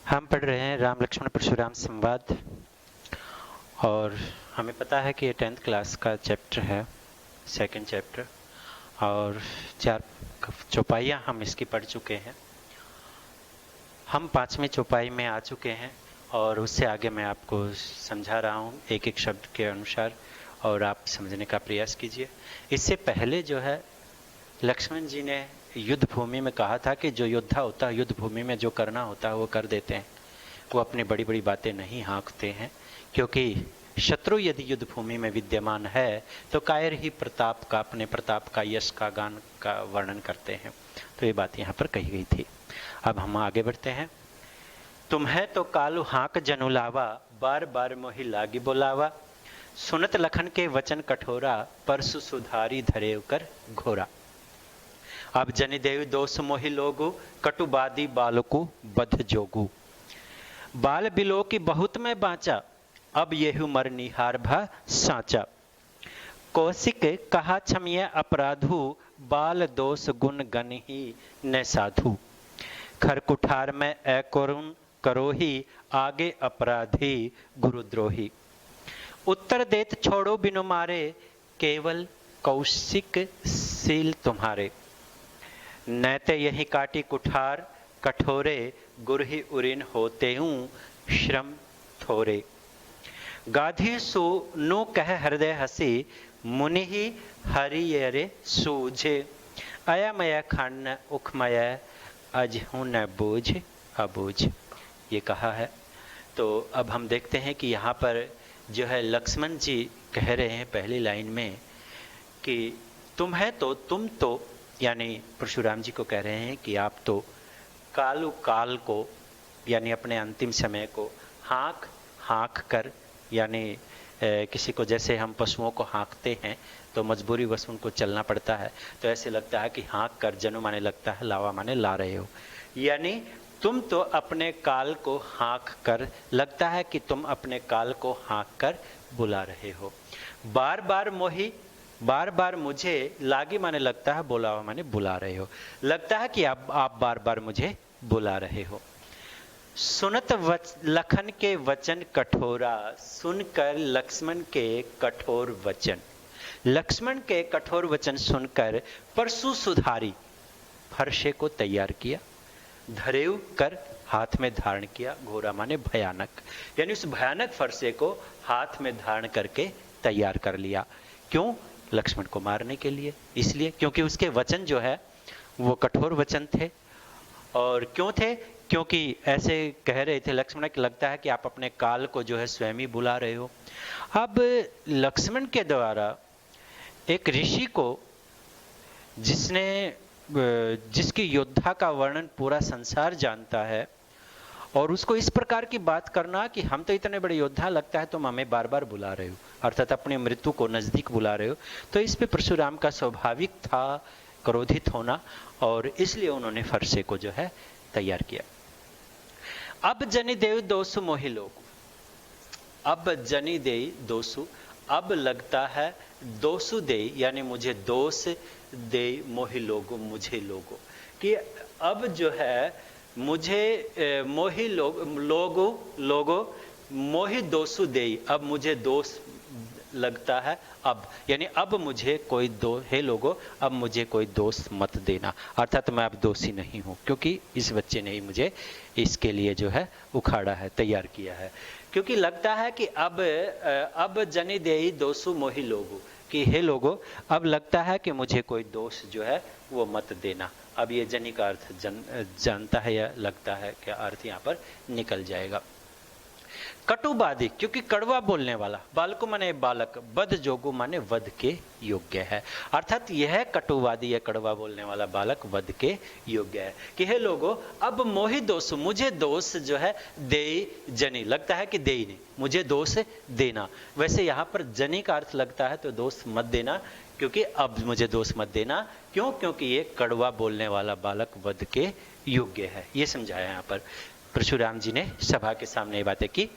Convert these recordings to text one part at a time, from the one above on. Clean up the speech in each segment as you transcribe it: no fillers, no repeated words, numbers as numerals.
हम पढ़ रहे हैं राम लक्ष्मण परशुराम संवाद और हमें पता है कि ये 10th क्लास का चैप्टर है, सेकंड चैप्टर, और 4 चौपाइयाँ हम इसकी पढ़ चुके हैं। हम 5वीं चौपाई में आ चुके हैं और उससे आगे मैं आपको समझा रहा हूँ एक एक शब्द के अनुसार, और आप समझने का प्रयास कीजिए। इससे पहले जो है लक्ष्मण जी ने युद्ध भूमि में कहा था कि जो योद्धा होता है युद्ध भूमि में जो करना होता है वो कर देते हैं, वो अपनी बड़ी बड़ी बातें नहीं हाँकते हैं, क्योंकि शत्रु यदि युद्ध भूमि में विद्यमान है तो कायर ही प्रताप का, अपने प्रताप का, यश का, गान का वर्णन करते हैं। तो ये बात यहाँ पर कही गई थी। अब हम आगे बढ़ते हैं। तुम्हें तो कालू हाँक जनुलावा, बार बार मोहि लागी बोलावा, सुनत लखन के वचन कठोरा, परसु सुधारी धरेव कर घोरा। अब जनिदेव दोष मोहि लोगु, कटुबादी बालकु बध जोगु। बाल बिलो की बहुत में बाँचा, अब येहु मर निहार भा साचा। कौशिक कहा क्षमिय अपराधु, बाल दोष गुण गण ही न साधु। खर कुठार में अकरुण करोही, आगे अपराधी गुरुद्रोही। उत्तर देत छोड़ो बिनु मारे, केवल कौशिक सील तुम्हारे। नैते यही काटी कुठार कठोरे, गुरहि उरिन होते हूँ श्रम थोरे। गाधी सु नु कह हृदय हसी, मुनि ही हरियरे सूझे। अयमय खन्न उखमय, अजहु न बूझ अबूझ। ये कहा है। तो अब हम देखते हैं कि यहाँ पर जो है लक्ष्मण जी कह रहे हैं पहली लाइन में कि तुम है तो, तुम तो, यानी परशुराम जी को कह रहे हैं कि आप तो कालू काल को, यानी अपने अंतिम समय को हाँक कर, यानी किसी को जैसे हम पशुओं को हाँकते हैं तो मजबूरी वश उनको चलना पड़ता है, तो ऐसे लगता है कि हाँक कर, जनु माने लगता है, लावा माने ला रहे हो, यानी तुम तो अपने काल को हाँक कर, लगता है कि तुम अपने काल को हाँक कर बुला रहे हो। बार बार मोही, बार बार मुझे, लागी माने लगता है, बुलावा माने बुला रहे हो, लगता है कि आप बार बार मुझे बुला रहे हो। सुनत लखन के वचन कठोरा, सुनकर लक्ष्मण के कठोर वचन, लक्ष्मण के कठोर वचन सुनकर परसु सुधारी, फरसे को तैयार किया, धरेव कर हाथ में धारण किया, घोरा माने भयानक, यानी उस भयानक फरसे को हाथ में धारण करके तैयार कर लिया। क्यों? लक्ष्मण को मारने के लिए। इसलिए क्योंकि उसके वचन जो है वो कठोर वचन थे। और क्यों थे? क्योंकि ऐसे कह रहे थे लक्ष्मण कि लगता है कि आप अपने काल को जो है स्वयं ही बुला रहे हो। अब लक्ष्मण के द्वारा एक ऋषि को, जिसकी योद्धा का वर्णन पूरा संसार जानता है, और उसको इस प्रकार की बात करना कि हम तो इतने बड़े योद्धा, लगता है तुम हमें बार बार बुला रहे हो, अर्थात अपनी मृत्यु को नजदीक बुला रहे हो। तो इस पे परशुराम का स्वाभाविक था क्रोधित होना, और इसलिए उन्होंने फरसे को जो है तैयार किया। अब जनि देव दोसु मोहि लोगु, अब जनि दे दोसु, अब लगता है दोसु दे, यानी मुझे दोष दे, मोहि लोगो, मुझे लोगो, कि अब जो है मुझे मोहि लोगो मोहि दोषु दे, अब मुझे दोष लगता है, अब यानी अब मुझे कोई हे लोगो, अब मुझे कोई दोष मत देना, अर्थात मैं अब दोषी नहीं हूँ, क्योंकि इस बच्चे ने ही मुझे इसके लिए जो है उखाड़ा है, तैयार किया है। क्योंकि लगता है कि अब जनि देई दोषु मोहि लोगो, कि हे लोगो, अब लगता है कि मुझे कोई दोष जो है वो मत देना। अब ये जनि का अर्थ जानता है या लगता है क्या अर्थ यहाँ पर निकल जाएगा। कटुबादी, क्योंकि कड़वा बोलने वाला, बालको माने बालक, बध जोगु माने वध के योग्य है, अर्थात यह कटुवादी या कड़वा बोलने वाला बालक वध के योग्य है। कि हे लोगों, अब मोहि दोष, मुझे दोष जो है दे जनी, लगता है कि दे ही नहीं, मुझे दोष देना। वैसे यहाँ पर जनी का अर्थ लगता है तो दोष मत देना, क्योंकि अब मुझे दोष मत देना। क्यों? क्योंकि ये कड़वा बोलने वाला बालक वध के योग्य है। ये समझाया यहाँ पर परशुराम जी ने सभा के सामने ये बातें की।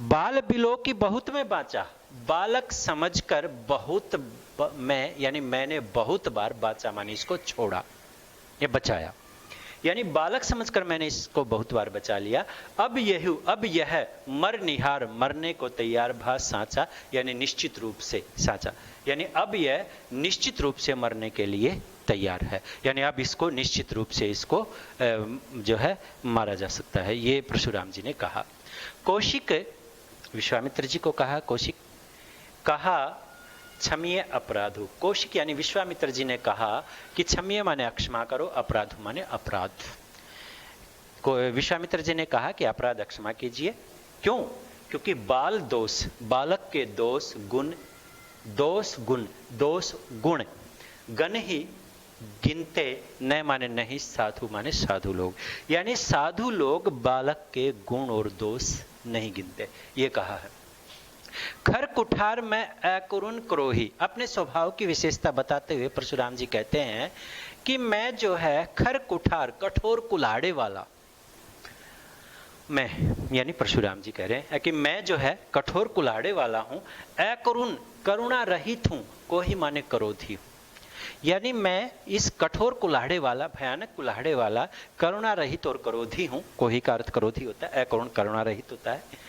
बाल बिलो की बहुत में बाँचा, बालक समझकर बहुत मैं, यानी मैंने बहुत बार बाँचा मानी इसको छोड़ा या बचाया। यानी बालक समझकर मैंने इसको बहुत बार बचा लिया। अब यह मर निहार, मरने को तैयार भा साचा, यानी निश्चित रूप से साचा, यानी अब यह निश्चित रूप से मरने के लिए तैयार है, यानी अब इसको निश्चित रूप से इसको जो है मारा जा सकता है, ये परशुराम जी ने कहा। कौशिक विश्वामित्र जी को कहा, कौशिक कहा क्षमीय अपराधु। कौशिक यानी विश्वामित्र जी ने कहा कि क्षमीय माने अक्षमा करो, अपराधु माने अपराध। विश्वामित्र जी ने कहा कि अपराध अक्षमा कीजिए। क्यों? क्योंकि बाल दोष, बालक के दोष गुण, दोष गुण, दोष गुण, गण ही गिनते, न माने नहीं, साधु माने साधु लोग, यानी साधु लोग बालक के गुण और दोष नहीं गिनते, ये कहा है। खर कुठार में अकुरुन क्रोही, अपने स्वभाव की विशेषता बताते हुए परशुराम जी कहते हैं कि मैं जो है खर कुठार, कठोर कुल्हाड़े वाला, मैं यानी परशुराम जी कह रहे हैं कि मैं जो है कठोर कुल्हाड़े वाला हूं, अकरुण करुणा रहित हूं, कोही माने क्रोधी हूं, यानी मैं इस कठोर कुल्हाड़े वाला, भयानक कुल्हाड़े वाला, करुणा रहित और क्रोधी हूं। कोही का अर्थ क्रोधी होता है, अकरुण करुणा रहित होता है।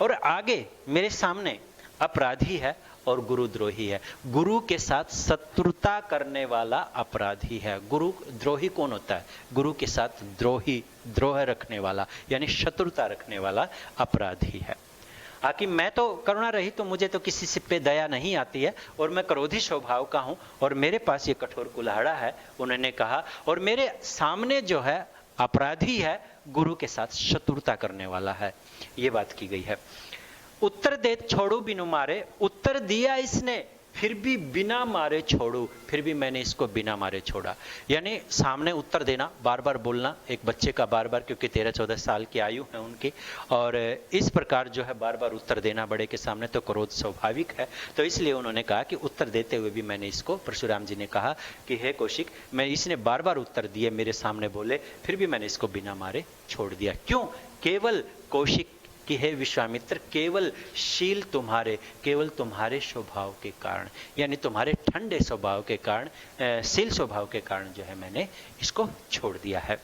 और आगे मेरे सामने अपराधी है और गुरुद्रोही है, गुरु के साथ शत्रुता करने वाला अपराधी है। गुरु द्रोही कौन होता है? गुरु के साथ द्रोही, द्रोह रखने वाला, यानी शत्रुता रखने वाला अपराधी है। आकि मैं तो करुणा रहित, तो मुझे तो किसी से पे दया नहीं आती है, और मैं क्रोधी स्वभाव का हूं, और मेरे पास ये कठोर कुल्हाड़ा है, उन्होंने कहा, और मेरे सामने जो है अपराधी है, गुरु के साथ शत्रुता करने वाला है, ये बात की गई है। उत्तर दे छोड़ू बिनु मारे, उत्तर दिया इसने फिर भी बिना मारे छोड़ू, फिर भी मैंने इसको बिना मारे छोड़ा, यानी सामने उत्तर देना, बार बार बोलना एक बच्चे का, बार बार, क्योंकि 13-14 साल की आयु है उनकी, और इस प्रकार जो है बार बार उत्तर देना बड़े के सामने, तो क्रोध स्वाभाविक है। तो इसलिए उन्होंने कहा कि उत्तर देते हुए भी मैंने इसको, परशुराम जी ने कहा कि हे कौशिक, मैं इसने बार बार उत्तर दिए, मेरे सामने बोले, फिर भी मैंने इसको बिना मारे छोड़ दिया। क्यों? केवल कौशिक कि हे विश्वामित्र, केवल शील तुम्हारे, केवल तुम्हारे स्वभाव के कारण, यानी तुम्हारे ठंडे स्वभाव के कारण, शील स्वभाव के कारण जो है मैंने इसको छोड़ दिया है।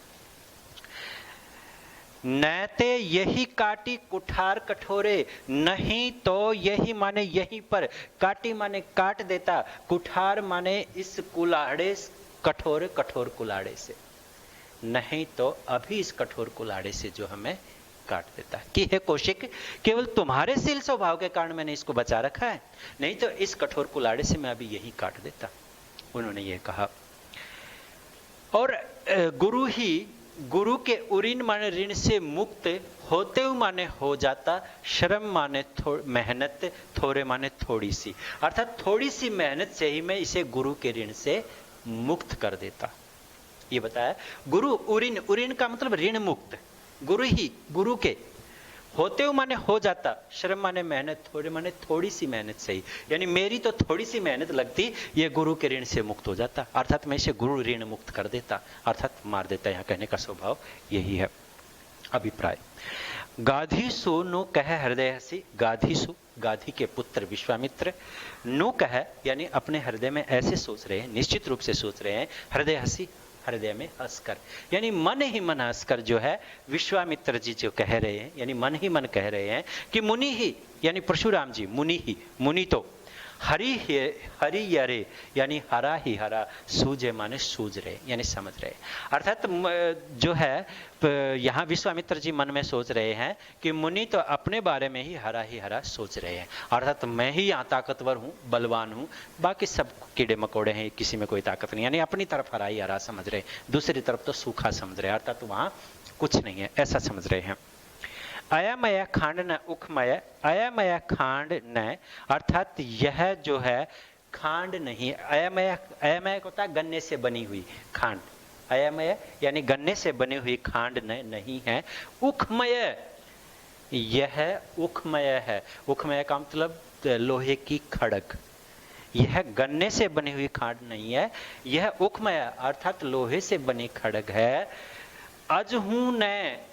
नैते यही काटी कुठार कठोरे, नहीं तो यही माने यहीं पर, काटी माने काट देता, कुठार माने इस कुल्हाड़े, कठोर कठोर कुल्हाड़े से, नहीं तो अभी इस कठोर कुल्हाड़े से जो हमें काट देता है। कि हे कौशिक, केवल तुम्हारे शील स्वभाव के कारण मैंने इसको बचा रखा है, नहीं तो इस कठोर कुल्हाड़े से मैं अभी यही काट देता, उन्होंने ये कहा। और गुरु ही, गुरु के उऋण माने ऋण से मुक्त, होते हुए माने हो जाता, श्रम माने मेहनत, थोड़े माने थोड़ी सी, अर्थात थोड़ी सी मेहनत से ही मैं इसे गुरु के ऋण से मुक्त कर देता, ये बताया। गुरु उऋण, उऋण का मतलब ऋण मुक्त, गुरु ही, गुरु के होते हुए माने हो जाता, श्रम माने मेहनत, थोड़े माने थोड़ी सी मेहनत से ही, यानी मेरी तो थोड़ी सी मेहनत लगती, ये गुरु के ऋण से मुक्त हो जाता, अर्थात मैं इसे गुरु ऋण मुक्त कर देता, अर्थात मार देता। यहाँ कहने का स्वभाव यही है। अभिप्राय, गाधीसु नु कह हृदय हसी, गाधीसु गाधी के पुत्र विश्वामित्र, नु कह यानी अपने हृदय में ऐसे सोच रहे हैं, निश्चित रूप से सोच रहे हैं, हृदय हसी, हृदय में हंसकर, यानी मन ही मन हंसकर जो है विश्वामित्र जी जो कह रहे हैं, यानी मन ही मन कह रहे हैं कि मुनि ही, यानी परशुराम जी मुनि ही, मुनि तो हरि यरे, यानी हरा ही हरा, सूझे माने सूझ रहे, यानी समझ रहे, अर्थात जो है यहाँ विश्वामित्र जी मन में सोच रहे हैं कि मुनि तो अपने बारे में ही हरा सोच रहे हैं, अर्थात मैं ही यहाँ ताकतवर हूँ, बलवान हूँ, बाकी सब कीड़े मकोड़े हैं, किसी में कोई ताकत नहीं, यानी अपनी तरफ हरा समझ रहे, दूसरी तरफ तो सूखा समझ रहे, अर्थात वहाँ कुछ नहीं है, ऐसा समझ रहे हैं। अयमय खांड न उखमय, अयमय खांड न, अर्थात यह जो है खांड नहीं, अयमय, अयमय होता है गन्ने से बनी हुई खांड, अयमय यानी गन्ने से बनी हुई खांड नहीं है। उखमय, यह उखमय है, उखमय का मतलब लोहे की खड़ग, यह गन्ने से बनी हुई खांड नहीं है, यह उखमय अर्थात लोहे से बनी खड़ग है। अजहू न,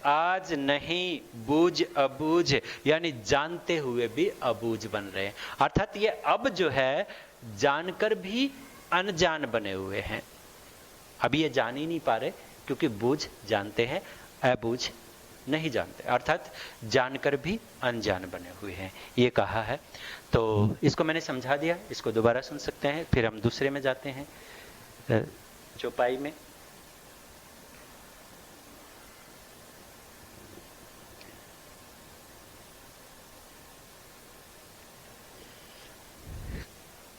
आज नहीं, बूझ अबूझ, यानी जानते हुए भी अबूझ बन रहे हैं, अर्थात ये अब जो है जानकर भी अनजान बने हुए हैं, अभी ये जान ही नहीं पा रहे क्योंकि बूझ जानते हैं, अबूझ नहीं जानते, अर्थात जानकर भी अनजान बने हुए हैं, ये कहा है। तो इसको मैंने समझा दिया, इसको दोबारा सुन सकते हैं, फिर हम दूसरे में जाते हैं चौपाई में।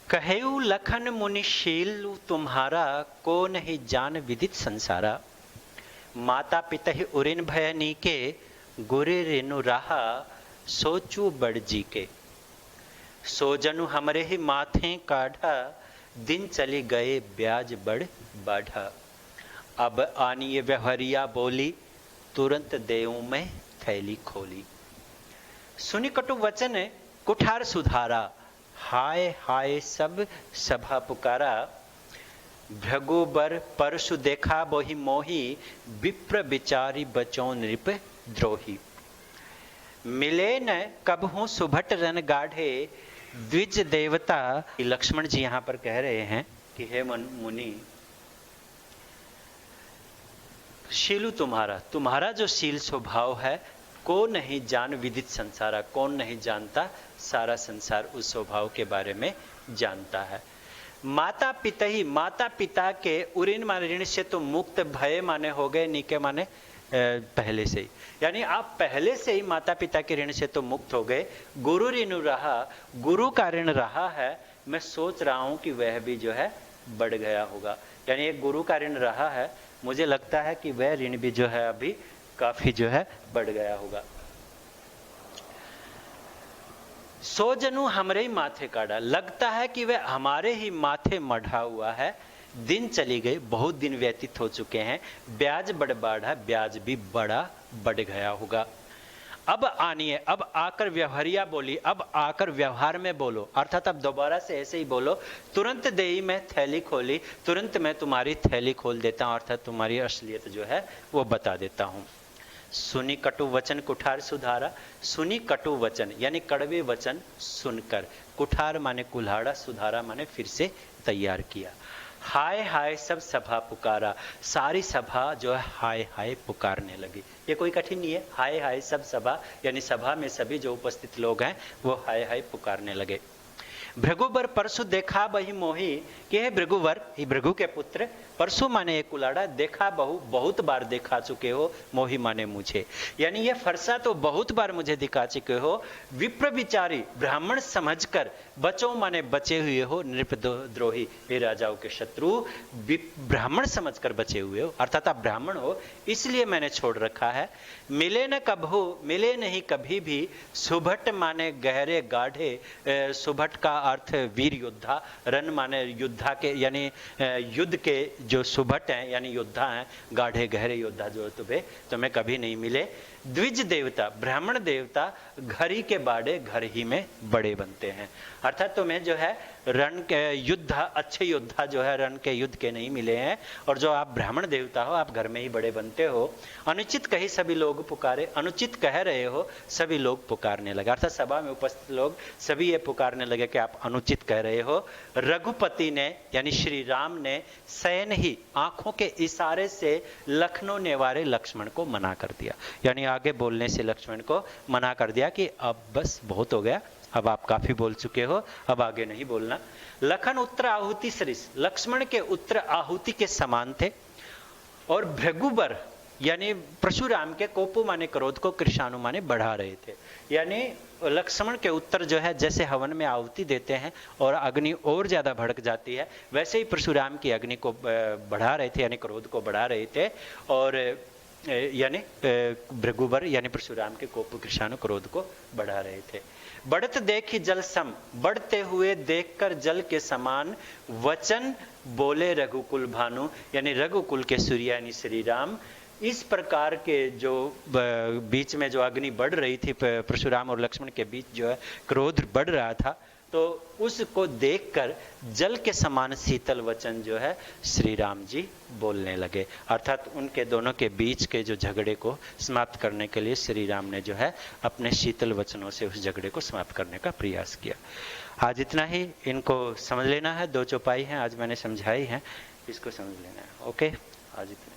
कहेऊ लखन मुनिशील तुम्हारा, को नहीं जान विदित संसारा। माता पिता ही उरिन भय नीके, गुरे रेनु रहा सोचू बड़ जी के। सोजनु हमरे ही माथे काढ़ा, दिन चली गए ब्याज बड़ बाढ़ा। अब आनिए व्यवहारिया बोली, तुरंत देऊं मैं थैली खोली। सुनी कटु वचन कुठार सुधारा, हाय हाय सब सभा पुकारा। भृगुबर परशु देखा बोहि मोही, विप्र विचारी बचो नृप द्रोही। मिले न कबहू सुभट रन गाढ़े, द्विज देवता। लक्ष्मण जी यहां पर कह रहे हैं कि हे मुनि, शीलु तुम्हारा जो शील स्वभाव है, को नहीं जान विदित संसारा, कौन नहीं जानता, सारा संसार उस स्वभाव के बारे में जानता है। माता पिता के उऋण माने ऋण से तो मुक्त, भय माने हो गए, नीके माने पहले से ही, यानी आप पहले से ही माता पिता के ऋण से तो मुक्त हो गए। गुरु ऋण रहा, गुरु का ऋण रहा है, मैं सोच रहा हूं कि वह भी जो है बढ़ गया होगा। यानी एक गुरु का ऋण रहा है, मुझे लगता है कि वह ऋण भी जो है अभी काफी जो है बढ़ गया होगा। सोजनु हमरे ही माथे काढ़ा, लगता है कि वह हमारे ही माथे मढ़ा हुआ है। दिन चली गई, बहुत दिन व्यतीत हो चुके हैं, ब्याज बड़ बाढ़ा, ब्याज भी बड़ा बढ़ गया होगा। अब आनिए, अब आकर व्यवहारिया बोली, अब आकर व्यवहार में बोलो, अर्थात अब दोबारा से ऐसे ही बोलो। तुरंत देई मैं थैली खोली, तुरंत मैं तुम्हारी थैली खोल देता हूं, अर्थात तुम्हारी असलियत जो है वो बता देता हूं। सुनी कटु वचन कुठार सुधारा, सुनी कटु वचन यानी कड़वे वचन सुनकर, कुठार माने कुल्हाड़ा, सुधारा माने फिर से तैयार किया। हाय हाय सब सभा पुकारा, सारी सभा जो है हाय हाय पुकारने लगी। ये कोई कठिन नहीं है, हाय हाय सब सभा यानी सभा में सभी जो उपस्थित लोग हैं वो हाय हाय पुकारने लगे। भृगुबर परसु देखा बही मोही, कि है भृगुवर, ये भृगु के पुत्र, परसु माने एक कुलाड़ा, देखा बहुत बार देखा चुके हो, मोही माने मुझे, यानी ये फरसा तो बहुत बार मुझे दिखा चुके हो। विप्र विचारी ब्राह्मण समझकर, बचो माने बचे हुए हो, नृप द्रोही ये राजाओं के शत्रु, ब्राह्मण समझकर बचे हुए हो, अर्थात आप ब्राह्मण हो इसलिए मैंने छोड़ रखा है। मिले न कभू, मिले नहीं कभी भी, सुभट माने गहरे गाढ़े, सुभट का अर्थ वीर योद्धा, रन माने योद्धा के यानी युद्ध के जो सुभट हैं यानी योद्धा हैं, गाढ़े गहरे योद्धा जो तुम्हें कभी नहीं मिले। द्विज देवता ब्राह्मण देवता, घर ही के बाड़े घर ही में बड़े बनते हैं, अर्थात तुम्हें जो है रण के युद्ध, अच्छे योद्धा जो है रण के युद्ध के नहीं मिले हैं, और जो आप ब्राह्मण देवता हो आप घर में ही बड़े बनते हो। अनुचित कही सभी लोग पुकारे, अनुचित कह रहे हो सभी लोग पुकारने लगे, अर्थात सभा में उपस्थित लोग सभी ये पुकारने लगे कि आप अनुचित कह रहे हो। रघुपति ने यानी श्री राम ने सैन ही आंखों के इशारे से लखनऊ नेवारे लक्ष्मण को मना कर दिया, यानी आगे बोलने से लक्ष्मण को मना कर दिया कि अब बस बहुत हो गया, अब आप काफी बोल चुके हो, अब आगे नहीं बोलना। लखन उत्तर आहुति सरिस, लक्ष्मण के उत्तर आहुति के समान थे, और भृगुबर यानी परशुराम के कोपु माने क्रोध को, कृषाणु माने बढ़ा रहे थे, यानी लक्ष्मण के उत्तर जो है जैसे हवन में आहुति देते हैं और अग्नि और ज्यादा भड़क जाती है, वैसे ही परशुराम की अग्नि को बढ़ा रहे थे यानी क्रोध को बढ़ा रहे थे, और यानी भृगुबर यानी परशुराम के कोप कृषाणु क्रोध को बढ़ा रहे थे। बढ़त देखी जल सम, बढ़ते हुए देखकर जल के समान, वचन बोले रघुकुल भानु यानी रघुकुल के सूर्य यानी श्री राम। इस प्रकार के जो बीच में जो अग्नि बढ़ रही थी परशुराम और लक्ष्मण के बीच जो है क्रोध बढ़ रहा था, तो उसको देखकर जल के समान शीतल वचन जो है श्री राम जी बोलने लगे, अर्थात उनके दोनों के बीच के जो झगड़े को समाप्त करने के लिए श्री राम ने जो है अपने शीतल वचनों से उस झगड़े को समाप्त करने का प्रयास किया। आज इतना ही, इनको समझ लेना है, 2 चौपाई हैं आज मैंने समझाई हैं, इसको समझ लेना है। ओके, आज इतना।